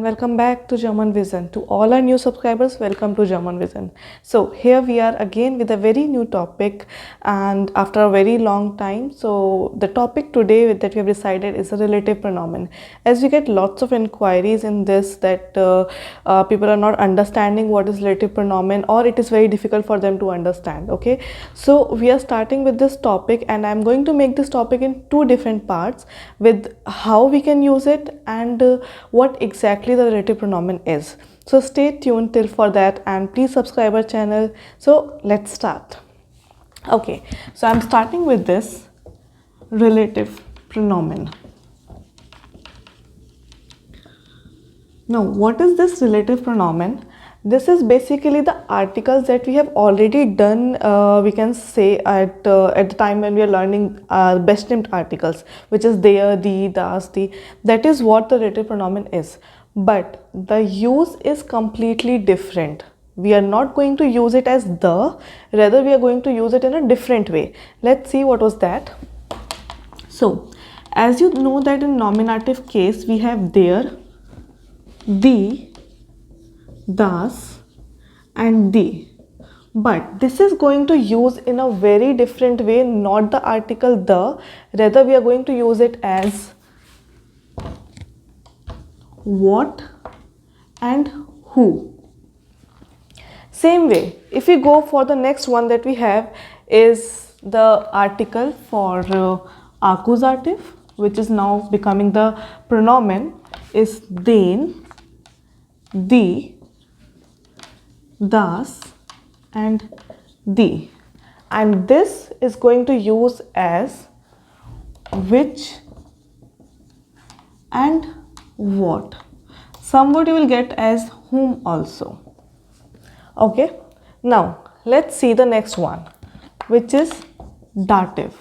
welcome back to German Wissen. To all our new subscribers, welcome to German Wissen. So here we are again with a very new topic, and after a very long time. So the topic today that we have decided is a relative pronomen. As we get lots of inquiries in this that people are not understanding what is relative pronomen, or it is very difficult for them to understand. Okay, so we are starting with this topic, and I'm going to make this topic in two different parts with how we can use it and what exactly the relative pronomen is. So stay tuned till for that, and please subscribe our channel. So let's start. Okay, so I'm starting with this relative pronomen. Now, what is this relative pronomen? This is basically the articles that we have already done, we can say at the time when we are learning best named articles, which is there, the, das, the. That is what the relative pronomen is. But the use is completely different. We are not going to use it as the, rather we are going to use it in a different way. Let's see what was that. So, as you know that in nominative case we have there, the, das and the, but this is going to use in a very different way, not the article the, rather we are going to use it as what and who. Same way, if we go for the next one that we have is the article for accusative, which is now becoming the pronomen, is den, the, das and the, and this is going to use as which and what. Somewhat you will get as whom also. Okay, now let's see the next one, which is dative.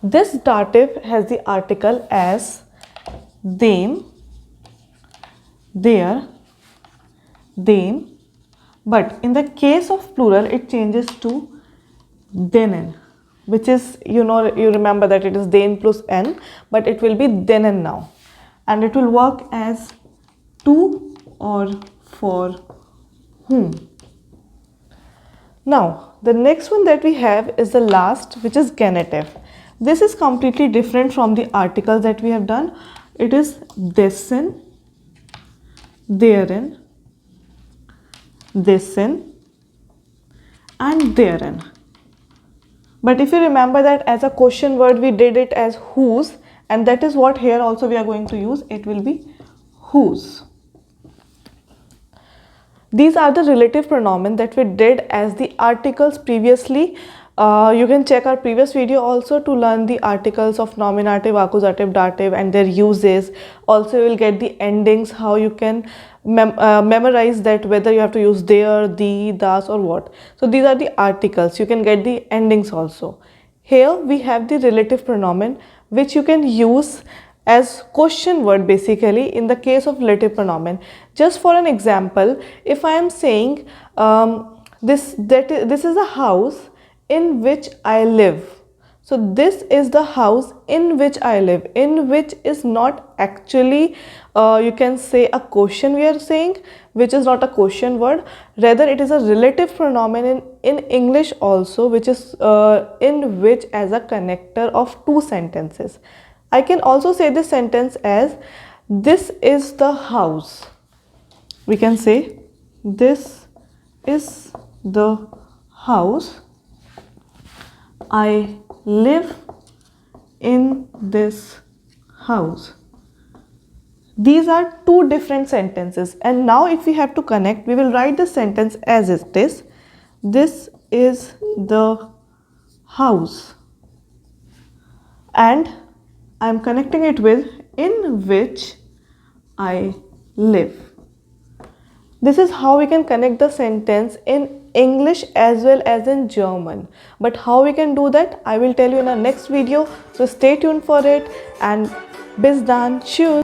This dative has the article as them, their, them, but in the case of plural it changes to denen, which is, you remember that it is den plus n, but it will be denen now, and it will work as to or for whom. Now the next one that we have is the last, which is genitive. This is completely different from the articles that we have done. It is dessen, therein, dessen and therein. But if you remember that as a question word we did it as whose, and that is what here also we are going to use. It will be whose. These are the relative pronomen that we did as the articles previously. You can check our previous video also to learn the articles of nominative, accusative, dative and their uses. Also you will get the endings, how you can memorize that, whether you have to use there, the, das or what. So these are the articles. You can get the endings also. Here we have the relative pronomen, which you can use as question word basically in the case of relative pronomen. Just for an example, if I am saying this is a house in which I live. So this is the house in which I live. In which is not actually you can say a question we are saying, which is not a question word. Rather it is a relative pronomen in English also, which is in which as a connector of two sentences. I can also say this sentence as this is the house. We can say this is the house. I live in this house. These are two different sentences, and now if we have to connect, we will write the sentence as it is. This is the house, and I am connecting it with in which I live. This is how we can connect the sentence in English as well as in German. But how we can do that, I will tell you in our next video. So stay tuned for it, and bis dann, tschüss.